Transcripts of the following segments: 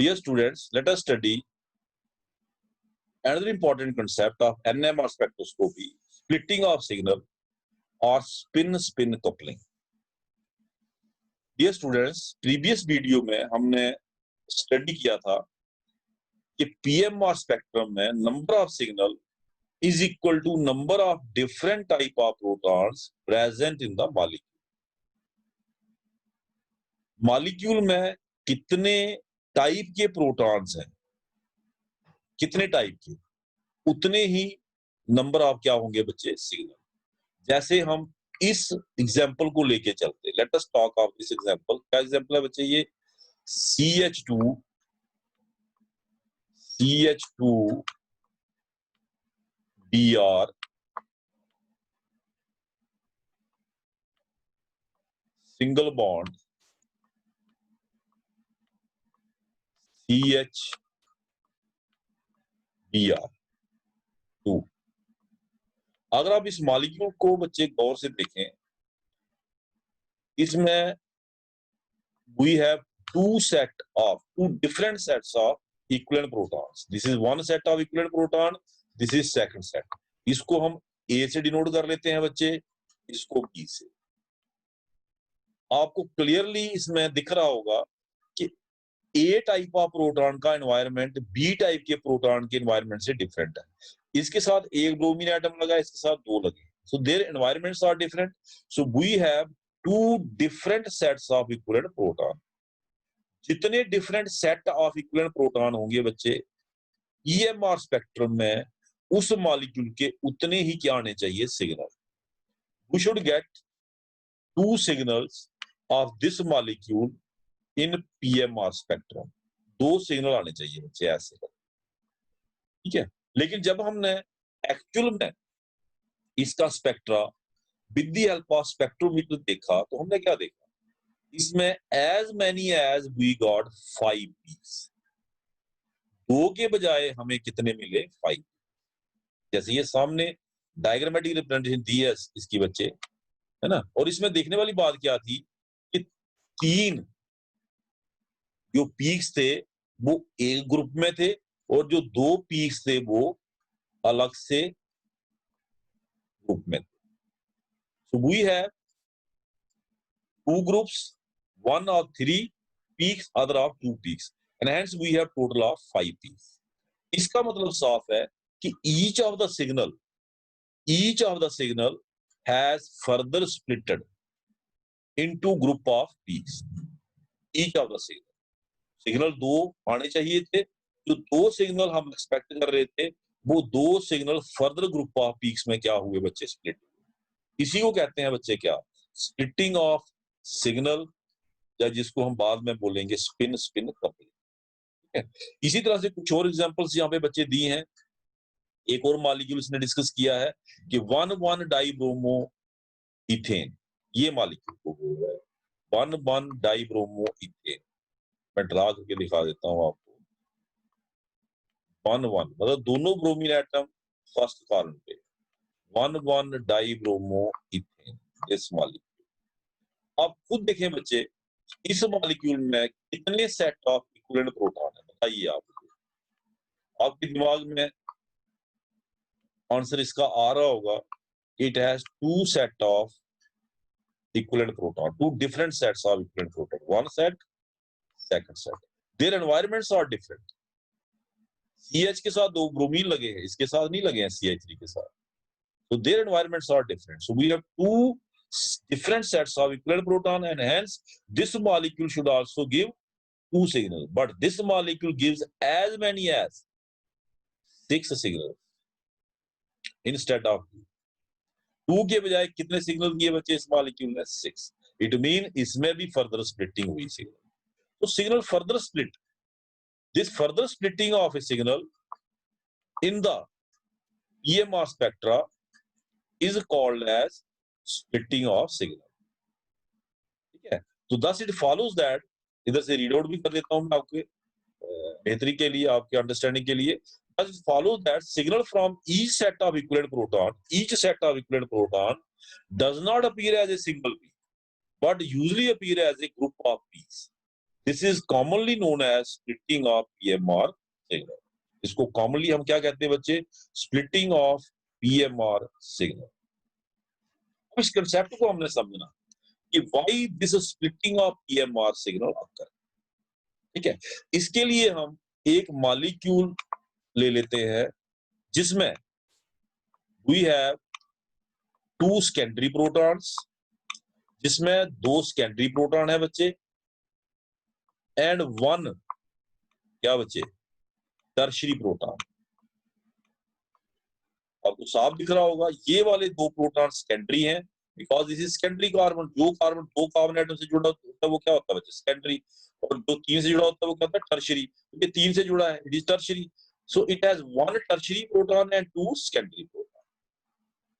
Dear students, let us study another important concept of NMR spectroscopy, splitting of signal or spin-spin coupling. Dear students, previous video में हमने study किया था कि PMR spectrum में number of signal is equal to number of different type of protons present in the molecule. Molecule में कितने type के protons हैं, कितने टाइप के, उतने ही नंबर ऑफ क्या होंगे बच्चे सिग्नल। जैसे हम इस एग्जांपल को लेके चलते, let us talk of this example. क्या एग्जांपल है बच्चे? ये CH2Br सिंगल बॉन्ड CHBr2। अगर आप इस मॉलिक्यूल को बच्चे गौर से देखें, इसमें we have two different sets of equivalent protons. This is one set of equivalent proton, this is second set. इसको हम A से डिनोट कर लेते हैं बच्चे, इसको B से। आपको क्लियरली इसमें दिख रहा होगा कि A टाइप ऑफ प्रोटॉन का एनवायरनमेंट B टाइप के प्रोटॉन के एनवायरनमेंट से डिफरेंट है। इसके साथ एक ब्रोमीन एटम लगा, इसके साथ दो लगे, so their environments are different, so we have two different sets of equivalent proton. जितने different set of equivalent proton होंगे बच्चे EMR स्पेक्ट्रम में, उस मॉलिक्यूल के उतने ही क्या आने चाहिए signal. We should get to signals of this molecule in PMR spectrum. दो सिग्नल आने चाहिए बच्चे ऐसे, ठीक है। लेकिन जब हमने एक्चुअल में इसका spectra with the help of spectrometer देखा, तो हमने क्या देखा, इसमें as many as we got 5 peaks, दो के बजाय हमें कितने मिले 5। जैसे ये सामने डायग्रामेटिक रिप्रेजेंटेशन दी है इसकी बच्चे, है ना। और इसमें देखने वाली बात क्या थी कि 3 जो पीक्स थे वो एक ग्रुप में थे, और जो 2 पीक्स थे वो अलग से ग्रुप में थे। So we have 2 groups, one of 3 peaks, other of 2 peaks, and hence we have total of 5 peaks. इसका मतलब साफ है कि each of the signal has further splitted into group of peaks. Each of the signal 2 आने चाहिए थे, जो 2 signal हम एक्सपेक्ट कर रहे थे, वो 2 signal further group of peaks में क्या हुए बच्चे, स्प्लिट। इसी को कहते हैं बच्चे क्या, स्प्लिटिंग ऑफ सिग्नल, या जिसको हम बाद में बोलेंगे स्पिन कपलिंग, ठीक है। इसी तरह से कुछ और एग्जांपल्स यहाँ पे बच्चे दी हैं। एक और मॉलिक्यूल इसने डिस्कस किया है कि 1,1 डाइब्रोमो इथेन, ये मॉलिक्यूल को बोल रहा है 1,1 डाइब्रोमो इथेन। मैं ड्रा करके दिखा देता हूँ आपको। 1,1 मतलब दोनों ब्रोमीन एटम फर्स्ट कार्बन पे, 1,1 डाइब्रोमो इथेन, इस मॉलिक्यूल। आप खुद देखें बच्चे, इस मॉलिक्यूल में कितने सेट ऑफ इक्विवेलेंट प्रोटॉन है, बताइए आप। आपके दिमाग में आंसर इसका आ रहा होगा, it has 2 set of equivalent proton, 2 different sets of equivalent proton, one set, second set, their environments are different. CH के साथ 2 ब्रोमीन लगे हैं, इसके साथ नहीं लगे हैं CH3 के साथ, so their environments are different, so we have 2 different sets of equivalent proton, and hence this molecule should also give 2 signals, but this molecule gives as many as 6 signals instead of 2 के बजाय कितने signal दिए बच्चे इस molecule में, 6। It mean इसमें भी further splitting हुई सिग्नल, तो signal further split, this further splitting of a signal in the EMR spectra is called as splitting of signal, ठीक है। तो thus it follows that, इधर से रीड आउट भी कर देता हूं मैं आपके बेहतरी के लिए, आपके अंडरस्टैंडिंग के लिए। Thus it follows that signal from each set of equivalent proton does not appear as a single peak, but usually appear as a group of peaks. This is commonly known as splitting of PMR signal. इसको commonly हम क्या कहते हैं बच्चे? Splitting of PMR signal. इस concept को हमने समझना कि why this splitting of PMR signal occur. ठीक है, इसके लिए हम एक मॉलिक्यूल ले लेते हैं जिसमें वी हैव 2 सेकेंडरी प्रोटॉन्स, जिसमें 2 सेकेंडरी प्रोटॉन है बच्चे, एंड 1 क्या बच्चे? Tertiary proton. आपको साफ दिख रहा होगा ये वाले 2 प्रोटॉन सेकेंडरी हैं, because this is secondary carbon. जो कार्बन 2 कार्बन एटम से जुड़ा होता है वो क्या होता है बच्चे? सेकेंडरी। और जो 3 से जुड़ा होता है वो क्या होता है? टर्शरी। ये 3 से जुड़ा है, it is tertiary. So it has 1 tertiary proton and 2 secondary proton.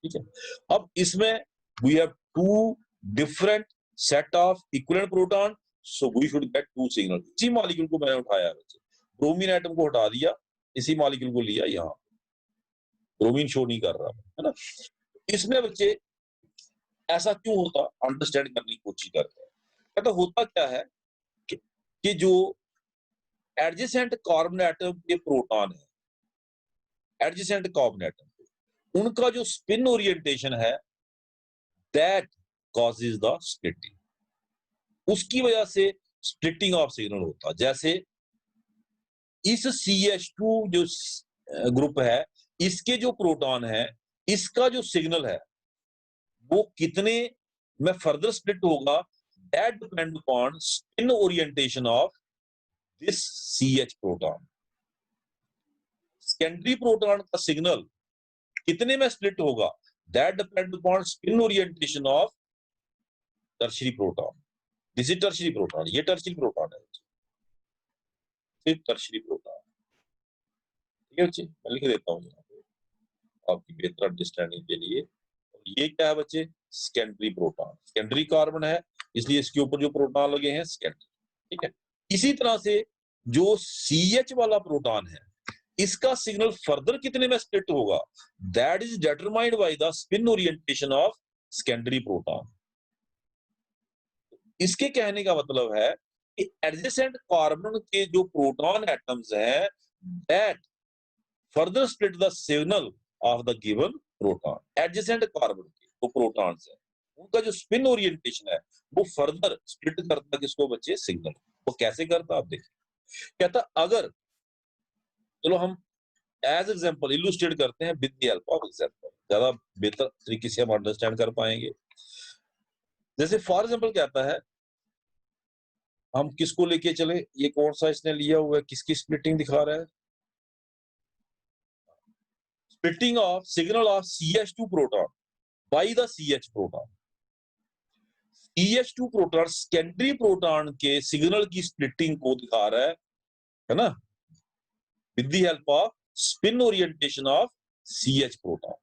ठीक है, अब इसमें we have 2 different set of equivalent proton, so we should get 2 signal. इसी मॉलिक्यूल को मैंने उठाया बच्चे, ब्रोमीन एटम को हटा दिया, इसी मॉलिक्यूल को लिया यहाँ। ब्रोमीन शो नहीं कर रहा है ना। इसमें बच्चे ऐसा क्यों होता, अंडरस्टैंड करने की कोशिश करते हैं। कहता होता क्या है कि जो एडजेसेंट कार्बन एटम के प्रोटॉन है, एडजेसेंट कार्बन एटम, उनका जो स्पिन ओरिएंटेशन है, दैट कॉजेज द स्प्लिटिंग। उसकी वजह से स्प्लिटिंग ऑफ सिग्नल होता। जैसे इस CH2 जो ग्रुप है, इसके जो प्रोटॉन है, इसका जो सिग्नल है वो कितने में फर्दर स्प्लिट होगा, that depend upon spin orientation of this CH proton. Secondary proton का सिग्नल कितने में स्प्लिट होगा, that depend upon spin orientation of tertiary proton. This is tertiary proton, ये टर्शरी प्रोटॉन है, सिर्फ टर्शरी प्रोटॉन। ठीक है बच्चे, मैं लिख देता हूँ यहाँ पे आपकी बेहतर अंडरस्टैंडिंग के लिए। ये क्या है बच्चे? Secondary proton. सेकेंडरी कार्बन है इसलिए इसके ऊपर जो प्रोटॉन लगे हैं सेकेंडरी। ठीक है, इसी तरह से जो CH वाला प्रोटॉन है, इसका सिग्नल फर्दर कितने में स्प्लिट होगा, that is determined by the spin orientation of secondary proton. इसके कहने का मतलब है कि एडजेसेंट कार्बन के जो प्रोटॉन एटम्स हैं, that further split the signal of the given proton. Adjacent carbon के जो प्रोटॉन्स हैं, उनका जो स्पिन ओरिएंटेशन है वो फर्दर स्प्लिट करता किसको बच्चे? सिग्नल। वो कैसे करता आप देखिए। कहता अगर, चलो हम एज एग्जांपल इलुस्ट्रेट करते हैं with the help of example, ज्यादा बेहतर तरीके से हम अंडरस्टैंड कर पाएंगे। जैसे फॉर एग्जांपल कहता है, हम किसको लेके चले, ये कौन सा इसने लिया हुआ है, किसकी स्प्लिटिंग दिखा रहा है? Splitting of signal of CH2 proton by the CH proton. CH2 proton secondary proton के सिग्नल की स्प्लिटिंग को दिखा रहा है ना, with the help off spin orientation of CH proton.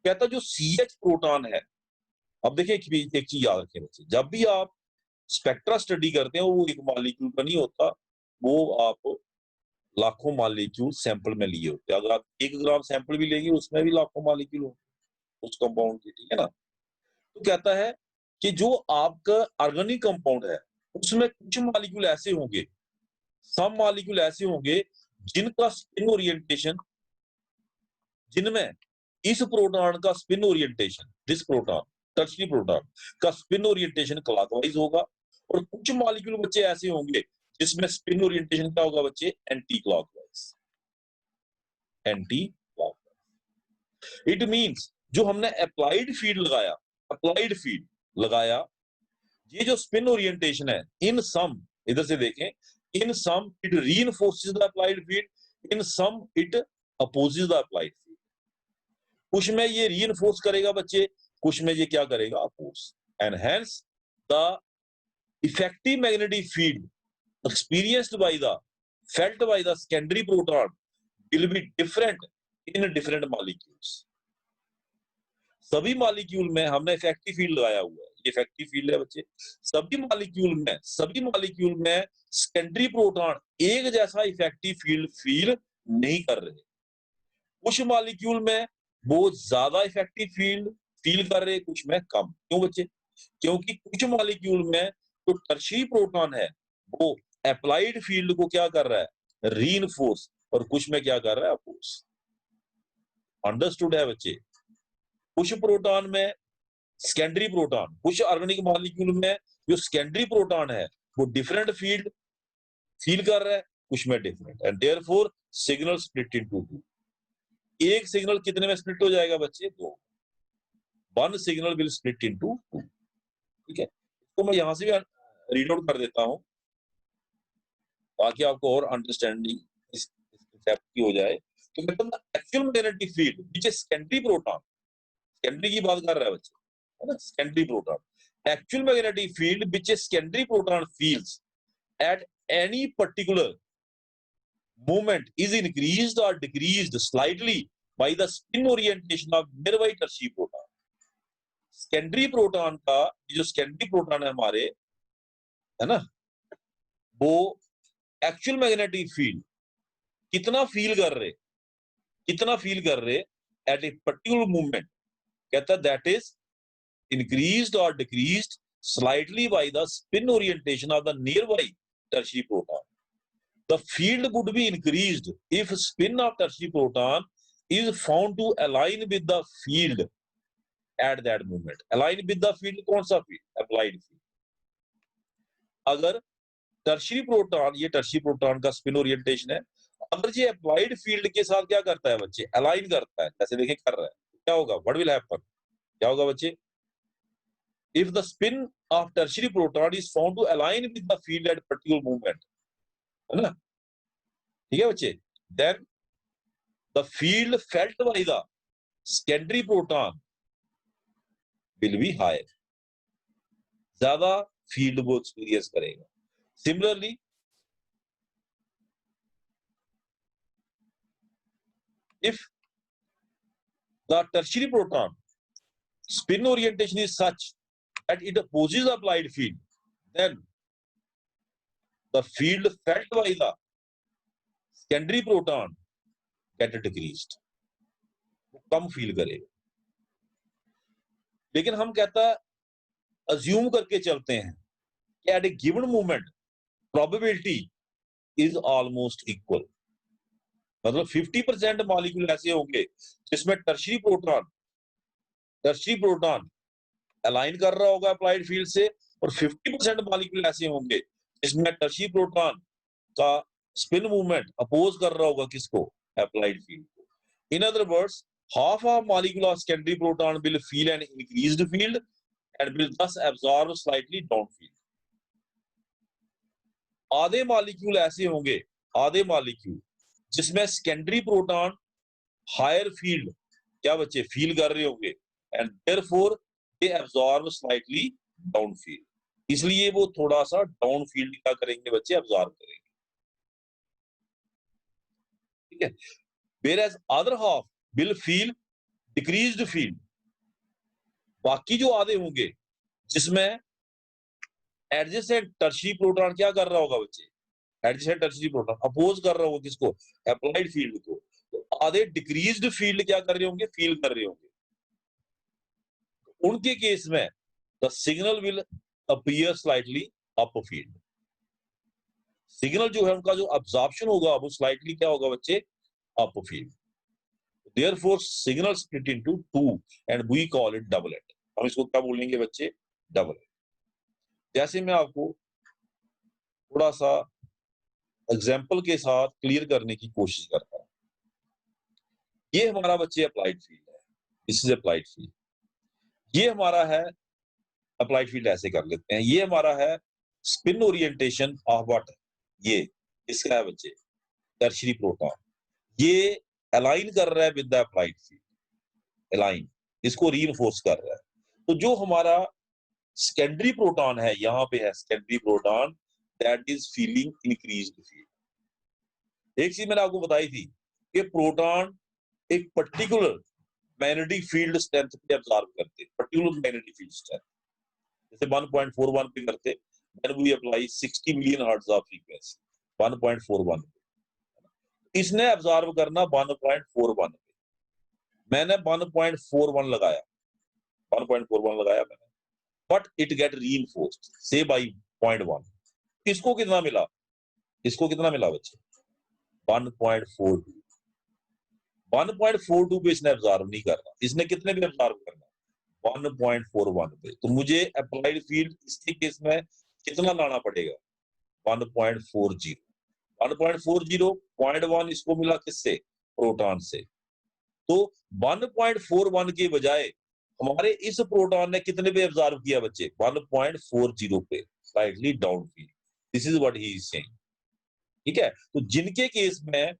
कहता जो CH प्रोटॉन है, अब देखिए एक चीज याद रखें बच्चे, जब भी आप स्पेक्ट्रा स्टडी करते हैं वो एक मॉलिक्यूल का नहीं होता, वो आप लाखों मॉलिक्यूल सैंपल में लिए होते हैं। अगर आप 1 ग्राम सैंपल भी लेंगे उसमें भी लाखों मॉलिक्यूल हो उस कंपाउंड की। ठीक है ना, तो कहता है कि जो आपका ऑर्गेनिक कंपाउंड है उसमें कुछ मॉलिक्यूल ऐसे होंगे, सम मॉलिक्यूल ऐसे होंगे जिनका स्पिन ओरिएंटेशन, जिनमें इस प्रोटॉन का spin orientation, this proton tertiary proton का स्पिन ओरिएंटेशन क्लॉकवाइज होगा, और कुछ मॉलिक्यूल बच्चे ऐसे होंगे जिसमें स्पिन ओरिएंटेशन क्या होगा बच्चे? Anti clockwise. Anti clockwise it means जो हमने अप्लाइड फील्ड लगाया, अप्लाइड फील्ड लगाया, ये जो स्पिन ओरिएंटेशन है, इन सम, इधर से देखें, in some it reinforces the applied field, in some it opposes the applied field. कुछ में ये रीइंफोर्स करेगा बच्चे, कुछ में ये क्या करेगा? Oppose. And hence the effective magnetic field experienced by the felt by the secondary proton will be different in different molecules। सभी मॉलिक्यूल में हमने इफेक्टिव फील्ड लगाया हुआ है, ये इफेक्टिव फील्ड है बच्चे। सभी मॉलिक्यूल में सेकेंडरी प्रोटॉन एक जैसा इफेक्टिव फील्ड फील नहीं कर रहे। कुछ मॉलिक्यूल में वो ज्यादा इफेक्टिव फील्ड फील कर रहे, कुछ में कम। क्यों बच्चे? क्योंकि कुछ मॉलिक्यूल में जो टर्शरी प्रोटॉन है वो अप्लाइड फील्ड को क्या कर रहा है, रीइंफोर्स, और कुछ में क्या कर रहा है, अपोज। अंडरस्टूड है बच्चे? कुछ प्रोटॉन में सेकेंडरी प्रोटॉन, कुछ ऑर्गेनिक मॉलिक्यूल में जो सेकेंडरी प्रोटॉन है वो डिफरेंट फील्ड फील कर रहा है, कुछ में different, and therefore signal split into two. एक सिग्नल कितने में स्प्लिट हो जाएगा बच्चे? दो। One signal will split into two. ठीक है, तो मैं यहां से भी रीड आउट कर देता हूं ताकि आपको और अंडरस्टैंडिंग इस कंसेप्ट की हो जाए। तो मतलब actual magnetic field which is secondary proton, secondary की बात कर रहा है बच्चे, है ना, secondary proton. Actual magnetic field which is secondary proton feels at any particular moment is increased or decreased slightly by the spin orientation of nearby tertiary proton। Secondary proton का, जो सेकेंडरी प्रोटॉन है हमारे, है ना, वो actual magnetic field कितना feel कर रहे, कितना फील कर रहे एट ए पर्टिकुलर मूवमेंट, कहता है that is increased or decreased slightly by the spin orientation of the nearby tertiary proton। The field would be increased if spin of tertiary proton is found to align with the field at that moment। align with the field कौन सा field? applied field। अगर tertiary proton, ये tertiary proton का spin orientation है, अगर ये applied field के साथ क्या करता है बच्चे, align करता है, जैसे देखिए कर रहा है, क्या होगा, what will happen, क्या होगा बच्चे? if the spin of tertiary proton is found to align with the field at particular moment, है ना, ठीक है बच्चे, then the field felt by the secondary proton will be higher। ज्यादा फील्ड वो एक्सपीरियंस करेगा। Similarly if the tertiary proton spin orientation is such that it opposes the applied field, then the field felt by the secondary proton get decreased। वो कम feel करेगा। लेकिन हम कहता है assume करके चलते हैं कि at a given moment probability is almost equal. मतलब 50% मॉलिक्यूल ऐसे होंगे जिसमें टर्शियरी प्रोटॉन अलाइन कर रहा होगा अप्लाइड फील्ड से, और 50% मॉलिक्यूल ऐसे होंगे जिसमें टर्शियरी प्रोटॉन का स्पिन मूवमेंट अपोज कर रहा होगा किसको, अप्लाइड फील्ड को। In other words, half of molecule of secondary proton will feel an increased field and will thus absorb slightly down field। आधे मॉलिक्यूल ऐसे होंगे, आधे मॉलिक्यूल जिसमें सेकेंडरी प्रोटॉन हायर फील्ड क्या बच्चे फील कर रहे होंगे, and therefore they absorb slightly down field, इसलिए वो थोड़ा सा डाउन फील्ड क्या करेंगे बच्चे, एब्जॉर्ब करेंगे। ठीक है, whereas other half will feel decreased field। बाकी जो आधे होंगे जिसमें एडजेसेंट टर्शियरी प्रोटॉन क्या कर रहा होगा बच्चे, एडजेसेंट टर्शियरी प्रोटॉन अपोज कर रहा होगा किसको, अप्लाइड फील्ड को, तो आधे डिक्रीज्ड फील्ड क्या कर रहे होंगे, फील कर रहे होंगे। उनके केस में the signal will appear slightly up field. Signal जो है उनका जो अब्जॉर्प्शन होगा वो स्लाइटली क्या होगा बच्चे, up field. Therefore signal split into two and we call it doublet। हम इसको क्या बोलेंगे बच्चे, डबलेट। जैसे मैं आपको थोड़ा सा एग्जांपल के साथ क्लियर करने की कोशिश करता हूं। ये हमारा बच्चे अप्लाइड फील्ड है, दिस इज अप्लाइड फील्ड। ये हमारा है अप्लाइड फील्ड, ऐसे कर लेते हैं, ये हमारा है स्पिन ओरिएंटेशन ऑफ व्हाट, ये इसका है बच्चे टर्शियरी प्रोटॉन। ये अलाइन कर रहा है with the applied field, align, इसको रीइंफोर्स कर रहा है। तो जो हमारा सेकेंडरी प्रोटॉन है, यहाँ पे है secondary proton that is feeling increased field. एक चीज मैंने आपको बताई थी कि प्रोटॉन एक पर्टिकुलर मैग्नेटिक फील्ड स्ट्रेंथ पे एब्जॉर्ब करते, पर्टिकुलर मैग्नेटिक फील्ड स्ट्रेंथ, जैसे 1.41 पे करते, when we apply 60 million hertz of frequency 1.41 पे, इसने एब्जॉर्ब करना 1.41 पे, मैंने 1.41 लगाया, 1.41 लगाया मैंने, but it get reinforced say by 0.1। इसको कितना मिला, इसको कितना मिला बच्चे 1.42। 1.42 पे इसने एब्जॉर्व नहीं करना, इसने कितने पे एब्जॉर्व करना 1.41 पे। तो मुझे अप्लाइड फील्ड इसके केस में कितना लाना पड़ेगा 1.40। 1.40 0.1 इसको मिला किससे, प्रोटॉन से। तो 1.41 के बजाय हमारे इस प्रोटॉन ने कितने पे एब्जॉर्व किया बच्चे 1.40 पे, slightly down field. This is what he is saying. ठीक है, तो जिनके केस में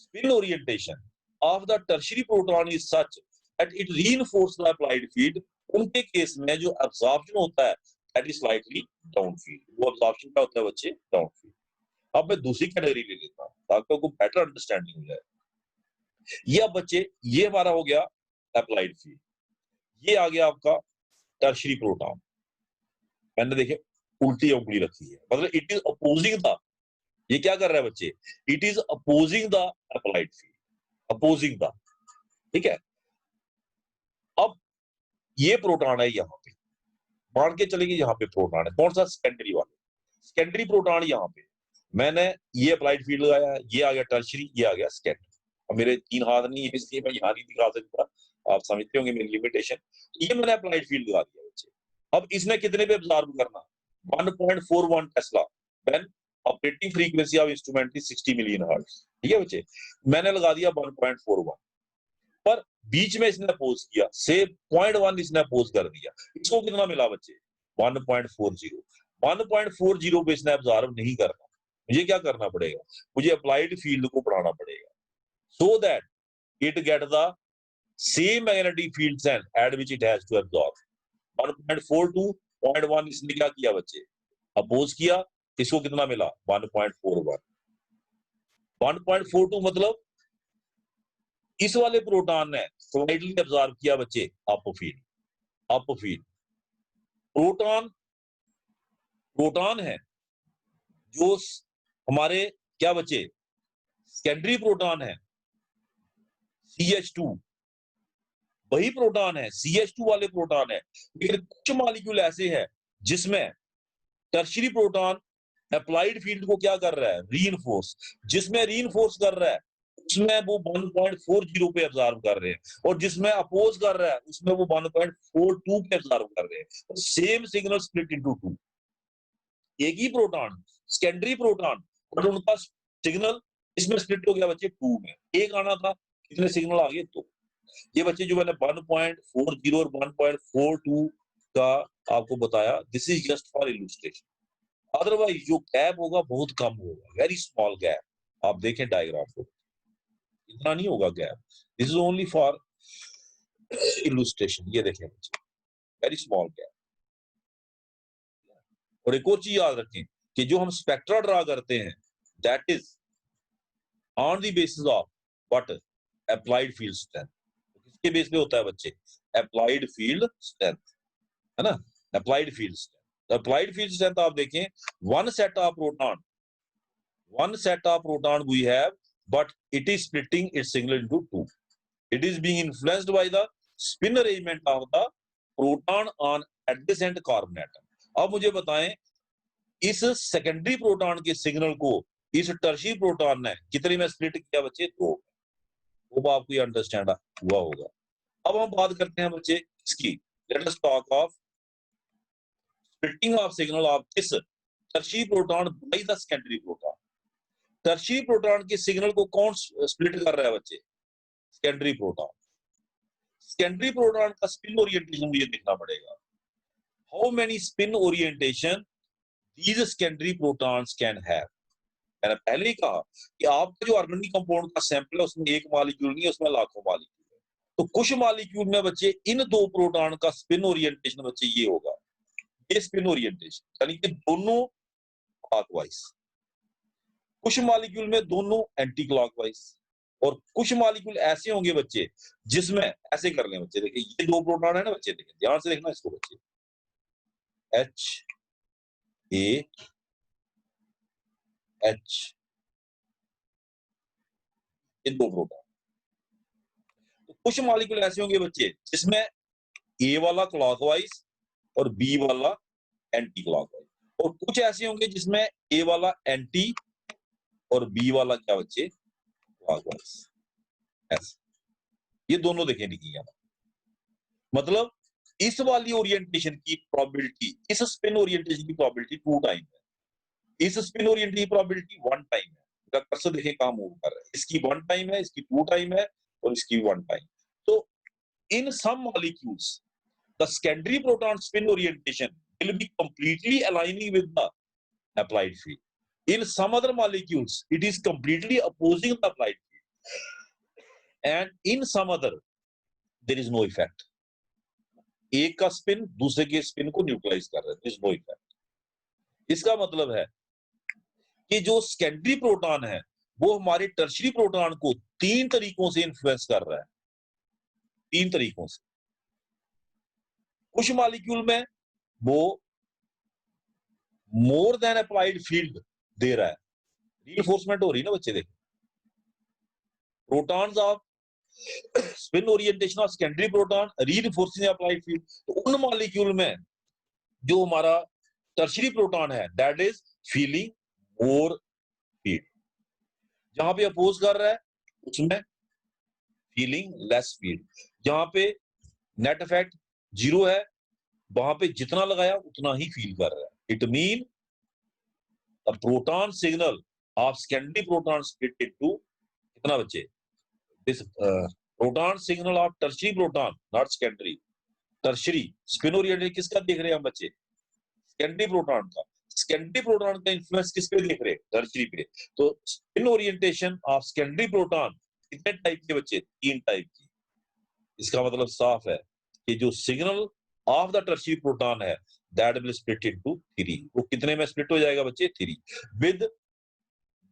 spin orientation of the tertiary proton is such that it reinforces the applied field, उनके केस में जो absorption होता है that is slightly down field। वो absorption क्या होता है बच्चे, down field। अब मैं दूसरी कैटेगरी ले लेता हूं ताकि आपको बेटर अंडरस्टैंडिंग हो जाए। ये अब बच्चे, ये हमारा हो गया अप्लाइड फील्ड, ये आ गया आपका टर्शियरी प्रोटॉन। मैंने देखे उल्टी उंगली रखी है, मतलब इट इज अपोजिंग द, ये क्या कर रहा है बच्चे, it is opposing the applied field, opposing the. ठीक है, अब ये प्रोटॉन है यहाँ पे, मान के चलेंगे यहाँ पे प्रोटॉन है, कौन सा, सेकेंडरी वाले, सेकेंडरी प्रोटॉन यहाँ पे। मैंने ये अप्लाइड फील्ड लगाया, ये आ गया टर्शियरी, ये आ गया सेकेंडरी। अब मेरे 3 हाथ नहीं है इसलिए मैं यहाँ नहीं दिखा सकता, आप समझते होंगे मेरी लिमिटेशन। ये मैंने अप्लाइड फील्ड लगा दिया बच्चे। अब इसने कितने पे ऑब्जर्व करना 1.41 Tesla when operating frequency of instrument is 60 million hertz. ठीक है बच्चे, मैंने लगा दिया 1.41, पर बीच में इसने अपोज किया, से 0.1 इसने अपोज कर दिया, इसको कितना मिला बच्चे 1.40। 1.40 पे इसने ऑब्जर्व नहीं करना, मुझे क्या करना पड़ेगा, मुझे अप्लाइड फील्ड को बढ़ाना पड़ेगा so that it get the same magnetic fields and at which it has to absorb. 1.42 0.1 इसने क्या किया बच्चे, अपोज किया, इसको कितना मिला 1.41। 1.42 मतलब इस वाले प्रोटॉन ने स्लाइटली अब्सॉर्ब किया बच्चे up field, up field. Proton, proton है जो हमारे क्या बच्चे, सेकेंडरी प्रोटॉन है CH2, वही प्रोटॉन है CH2 वाले प्रोटॉन है। लेकिन कुछ मॉलिक्यूल ऐसे हैं जिसमें टर्शियरी प्रोटॉन अप्लाइड फील्ड को क्या कर रहा है, रीइंफोर्स, जिसमें रीइंफोर्स कर रहा है उसमें वो 1.40 पे ऑब्जर्व कर रहे हैं, और जिसमें अपोज कर रहा है उसमें वो 1.42 पे ऑब्जर्व कर रहे हैं। Same signal split into two, एक ही प्रोटॉन सेकेंडरी प्रोटॉन, और उनका सिग्नल इसमें स्प्लिट हो गया बच्चे 2 में। एक आना था, कितने सिग्नल आ गए 2। ये बच्चे जो मैंने 1.40 और 1.42 का आपको बताया, this is just for illustration. Otherwise जो गैप होगा बहुत कम होगा, वेरी स्मॉल गैप। आप देखें डायग्राम को, इतना नहीं होगा gap, this is only for illustration. ये देखें बच्चे, वेरी स्मॉल गैप। और एक और चीज याद रखें कि जो हम स्पेक्ट्रा ड्रा करते हैं that is on the basis of what, applied field strength. किसके बेस पे होता है बच्चे, अप्लाइड फील्ड स्ट्रेंथ, है ना, applied field strength. Applied field strength आप देखें, one set of proton, one set of proton we have, but it is splitting its signal into two. It is being influenced by the spin arrangement of the proton on adjacent carbon atom. अब मुझे बताएं इस secondary proton के signal को इस tertiary proton ने कितने में स्प्लिट किया बच्चे, 2। वो आपको अंडरस्टैंड हुआ होगा। अब हम बात करते हैं बच्चे इसकी, let us talk of splitting of signal of this tertiary proton by the secondary proton. Tertiary proton के सिग्नल को कौन स्प्लिट कर रहा है बच्चे, सेकेंडरी प्रोटॉन। सेकेंडरी प्रोटॉन का स्पिन ओरिएंटेशन मुझे देखना पड़ेगा, how many spin orientation these secondary protons can have. मैंने पहले ही कहा कि आपका जो ऑर्गेनिक कंपाउंड का सैंपल है उसमें एक मॉलिक्यूल नहीं है, उसमें लाखों मॉलिक्यूल है। तो कुछ मॉलिक्यूल में बच्चे इन 2 प्रोटॉन का स्पिन ओरिएंटेशन बच्चे ये होगा, ये स्पिन ओरिएंटेशन, यानी कि दोनों क्लॉकवाइज। कुछ मॉलिक्यूल में दोनों एंटी क्लॉकवाइज, और कुछ मॉलिक्यूल ऐसे होंगे बच्चे जिसमें ऐसे कर लें बच्चे। देखिए ये 2 प्रोटॉन है ना बच्चे, देखिए ध्यान से देखना इसको बच्चे, H A H, ये 2 प्रोटॉन। तो कुछ मॉलिक्यूल ऐसे होंगे बच्चे जिसमें A वाला क्लॉकवाइज और B वाला एंटी क्लॉकवाइज, और कुछ ऐसे होंगे जिसमें ए वाला एंटी और बी वाला क्या बच्चे, क्लॉकवाइज। ऐसे ये दोनों देखें लिखी है। मतलब इस वाली ओरिएंटेशन की प्रोबेबिलिटी, इस स्पिन ओरिएंटेशन की प्रोबेबिलिटी 2 टाइम है, इस स्पिन ओरिएंटेशन की प्रोबेबिलिटी 1 टाइम है। कर्सर देखें कहां मूव कर रहा है, इसकी 1 टाइम है, इसकी 2 टाइम है और इसकी 1 टाइम। तो in some molecules the secondary proton spin orientation will be completely aligning with the applied field. In some other molecules, it is completely opposing the applied field. And in some other, there is no effect. एक का spin दूसरे के spin को neutralise कर रहा है, there is no effect. इसका मतलब है कि जो सेकेंडरी प्रोटॉन है वो हमारे टर्शरी प्रोटॉन को 3 तरीकों से इन्फ्लुएंस कर रहा है, 3 तरीकों से। कुछ मॉलिक्यूल में वो मोर देन अप्लाइड फील्ड दे रहा है, रीइंफोर्समेंट हो रही है ना बच्चे, देखो protons off spin orientation of secondary proton reinforcing applied field. तो उन मॉलिक्यूल में जो हमारा टर्शरी प्रोटॉन है that is feeling more field, जहां पे अपोज कर रहा है उसमें फीलिंग लेस फील्ड, जहां पे नेट इफेक्ट 0 है वहां पे जितना लगाया उतना ही फील कर रहा है। It mean the proton signal of secondary proton split into कितना बच्चे, this proton signal of tertiary proton not secondary, tertiary spin oriented किसका देख रहे हैं हम बच्चे, सेकेंडरी प्रोटॉन का। सेकेंडरी प्रोटॉन का इन्फ्लुएंस किस पे देख रहे हैं, टर्शरी पे। तो spin orientation of secondary proton कितने टाइप के बच्चे, 3 टाइप की। इसका मतलब साफ है कि जो signal of the tertiary proton है दैट विल स्प्लिट इनटू 3। वो कितने में स्प्लिट हो जाएगा बच्चे, 3 with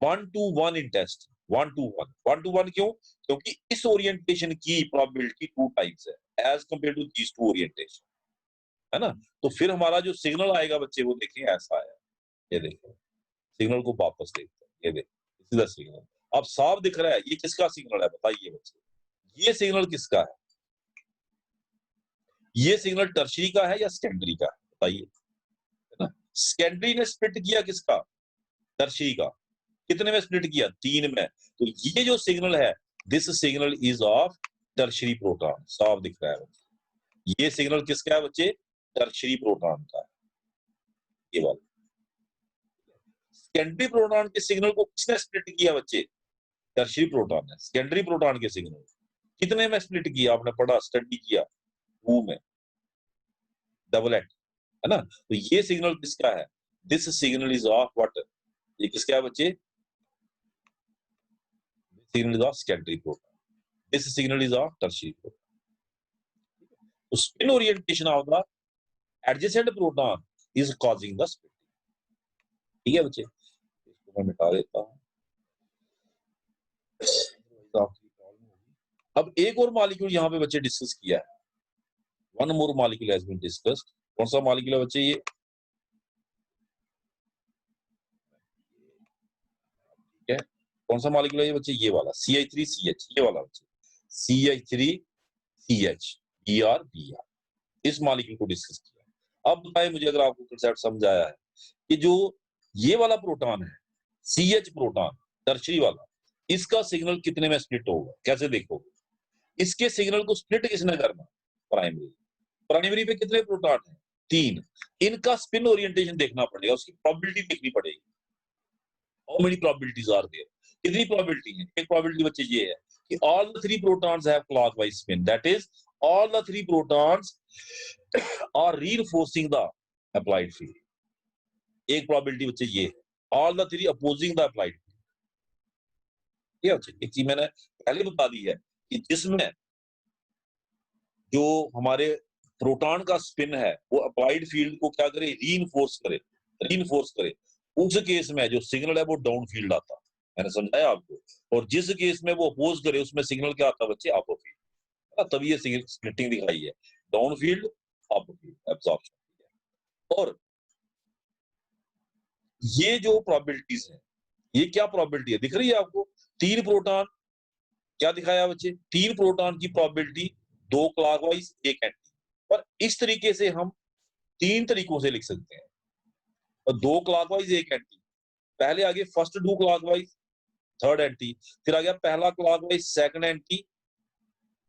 1 to 1 in test, 1 to 1। 1 to 1 क्यों, क्योंकि इस ओरिएंटेशन की प्रोबेबिलिटी 2 टाइप्स है as compare to these 2 orientation, है ना। तो फिर हमारा जो सिग्नल आएगा बच्चे वो देखिए ऐसा है, ये देखो सिग्नल को वापस देखते हैं, ये देखो सीधा सिग्नल अब साफ दिख रहा है। ये किसका सिग्नल है बताइए बच्चे, ये सिग्नल किसका है, ये सिग्नल टर्शरी का है या सेकेंडरी का है बताइए, है ना। सेकेंडरी ने स्प्लिट किया किसका, टर्शरी का। कितने में स्प्लिट किया, 3 में। तो ये जो सिग्नल है this signal is of tertiary proton, साफ दिख रहा है बच्चे। ये सिग्नल किसका है बच्चे, टर्शरी प्रोटॉन का है, ये वाला। सेकेंडरी प्रोटॉन के सिग्नल को किसने स्प्लिट किया बच्चे, टर्शरी प्रोटॉन ने। सेकेंडरी प्रोटॉन के सिग्नल कितने में स्प्लिट किया, आपने पढ़ा स्टडी किया 2 में, डबल एट, है ना। तो ये सिग्नल किसका है, this signal is of what, ये किसका है बच्चे, signal is of secondary proton, this signal is of tertiary proton. तो spin orientation of the adjacent proton is causing the splitting. ठीक है बच्चे, इसको मैं मिटा देता हूं। अब एक और मॉलिक्यूल यहाँ पे बच्चे डिस्कस किया है, one more molecule has been discussed. कौन सा मॉलिक्यूल है बच्चे, ये ठीक है, कौन सा मॉलिक्यूल है ये बच्चे, ये वाला CH3CH, ये वाला बच्चे CH3CH BR, इस मॉलिक्यूल को डिस्कस किया। अब बताएं मुझे अगर आपको कंसेप्ट समझ आया है कि जो ये वाला प्रोटॉन है CH प्रोटॉन टर्शरी वाला, इसका सिग्नल कितने में स्प्लिट होगा, कैसे देखोगे। इसके सिग्नल को स्प्लिट किसने करना, प्राइमरी। प्राइमरी पे कितने प्रोटॉन है, 3। इनका स्पिन ओरिएंटेशन देखना पड़ेगा, उसकी प्रोबेबिलिटी देखनी पड़ेगी। How many probabilities are there, कितनी प्रोबेबिलिटी है। एक प्रोबेबिलिटी बच्चे ये है कि all the 3 protons have clockwise spin, that is all the 3 protons are reinforcing the applied field. एक प्रोबेबिलिटी बच्चे ये है, all the 3 opposing the applied field. ये बच्चे एक चीज मैंने पहले बता दी है कि जिसमें जो हमारे प्रोटॉन का स्पिन है वो अप्लाइड फील्ड को क्या करे, रीइंफोर्स करे। उस केस में जो सिग्नल है वो डाउन फील्ड आता, मैंने समझाया आपको। और जिस केस में वो अपोज करे उसमें सिग्नल क्या आता बच्चे, अप फील्ड। तभी ये स्प्लिटिंग दिखाई है, down field up field absorption. और ये जो प्रोबेबिलिटीज है, ये क्या प्रोबेबिलिटी है दिख रही है आपको, 3 प्रोटॉन, क्या दिखाया बच्चे, 3 प्रोटॉन की प्रोबेबिलिटी 2 क्लॉकवाइज 1 एंटी। पर इस तरीके से हम 3 तरीकों से लिख सकते हैं। और 2 क्लॉकवाइज 1 एंटी, पहले आ गए फर्स्ट 2 क्लॉकवाइज, थर्ड एंटी, फिर आ गया पहला clockwise, second anti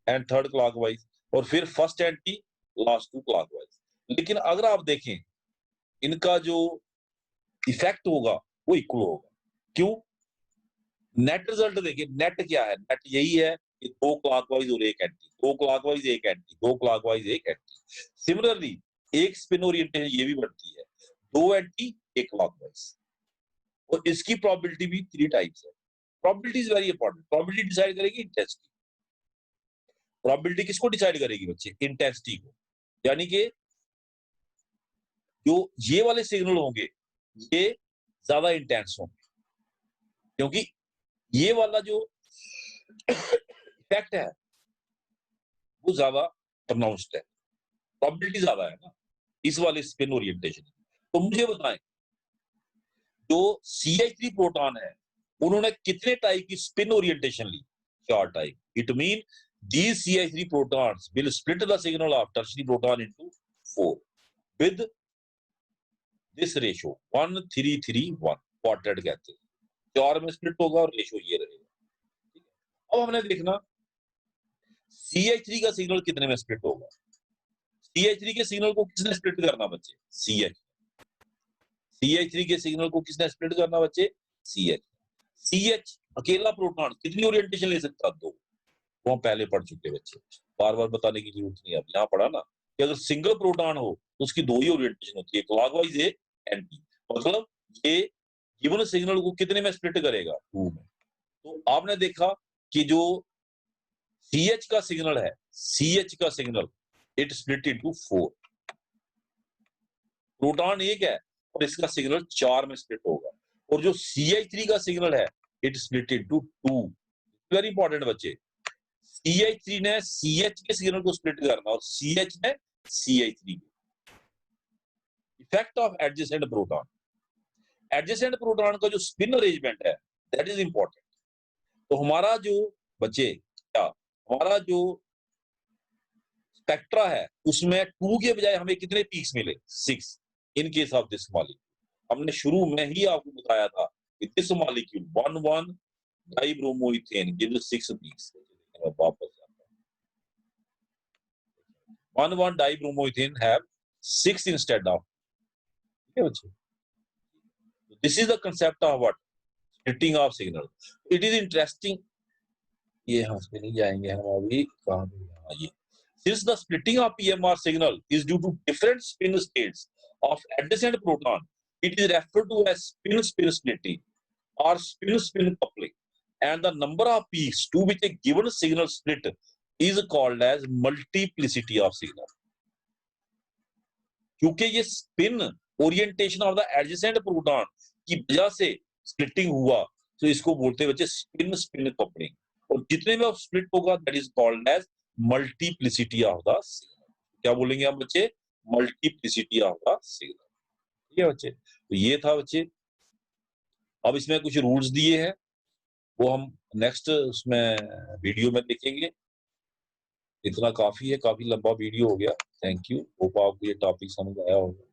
and third clockwise, और फिर फर्स्ट एंटी, लास्ट 2 क्लॉकवाइज। लेकिन अगर आप देखें इनका जो इफेक्ट होगा वो इक्वल होगा। क्यों? नेट रिजल्ट देखिए, नेट क्या है, नेट यही है कि 2 क्लॉकवाइज और 1 anti, 2 clockwise 1 anti, 2 clockwise 1 anti. Similarly एक स्पिन ओरिएंटेशन ये भी बनती है, 2 एंटी 1 क्लॉकवाइज, और इसकी प्रोबेबिलिटी भी 3 टाइप्स है। Probability is very important. Probability decide करेगी इंटेंसिटी। प्रोबेबिलिटी किसको डिसाइड करेगी बच्चे? इंटेंसिटी को। यानी कि जो ये वाले सिग्नल होंगे ये ज्यादा इंटेंस होंगे, क्योंकि ये वाला जो इफेक्ट है वो ज्यादा प्रोनाउंस्ड है, प्रोबेबिलिटी ज्यादा है ना इस वाले स्पिन ओरिएंटेशन। तो मुझे बताएं जो CH3 प्रोटॉन है उन्होंने कितने टाइप की स्पिन ओरिएंटेशन ली? 4 type. It mean these CH3 protons will split the signal of tertiary proton into 4 with this ratio 1:3:3:1, quartet कहते हैं। 4 में स्प्लिट होगा और रेशियो ये रहेगा। ठीक है, अब हमने देखना CH3 का सिग्नल कितने में स्प्लिट होगा। CH3 के सिग्नल को किसने स्प्लिट करना बच्चे? CH3 के सिग्नल को किसने स्प्लिट करना बच्चे? CH अकेला प्रोटॉन कितनी ओरिएंटेशन ले सकता है? 2। वो हम पहले पढ़ चुके बच्चे, बार बार बताने की जरूरत नहीं है। अब यहाँ पढ़ा ना कि अगर सिंगल प्रोटॉन हो तो उसकी 2 ही ओरिएंटेशन होती है, क्लॉकवाइज एक एंटी। मतलब ये गिवन सिग्नल को कितने में स्प्लिट करेगा? 2 में। तो आपने देखा कि जो CH का सिग्नल है, CH का signal it split into 4। Proton एक है और इसका सिग्नल 4 में स्प्लिट होगा, और जो CH3 का सिग्नल है it split into 2। Very important बच्चे, CH3 ने CH के सिग्नल को स्प्लिट करना और CH ने CH3 को। Effect of adjacent proton, adjacent proton का जो स्पिन अरेंजमेंट है दैट इज इंपॉर्टेंट। तो हमारा जो बच्चे क्या, हमारा जो स्पेक्ट्रा है उसमें 2 के बजाय हमें कितने पीक्स मिले? 6 in case of this molecule. हमने शुरू में ही आपको बताया था कि दिस मॉलिक्यूल 1,1 डाइब्रोमोइथेन गिव्स 6 पीक्स। वापस 1,1 डाइब्रोमोइथेन हैव 6 इंस्टेड ऑफ। ठीक है बच्चे, this is the concept of what? Splitting of signal. It is interesting. ये हम इसमें नहीं जाएंगे, हम अभी कहां पे? ये since the splitting of PMR signal is due to different spin states of adjacent proton, it is referred to as spin-spin splitting or spin-spin coupling, and the number of peaks to which a given signal split is called as multiplicity of signal. क्योंकि ये spin orientation of the adjacent proton की वजह से splitting हुआ, तो इसको बोलते हैं बच्चे spin-spin coupling, और जितने में स्प्लिट होगा that is called as multiplicity of the signal. क्या बोलेंगे आप बच्चे? Multiplicity of the signal. ठीक है बच्चे, तो ये था बच्चे। अब इसमें कुछ रूल्स दिए हैं वो हम नेक्स्ट उसमें वीडियो में देखेंगे। इतना काफी है, काफी लंबा वीडियो हो गया। थैंक यू, होप आपको ये टॉपिक समझ आया होगा।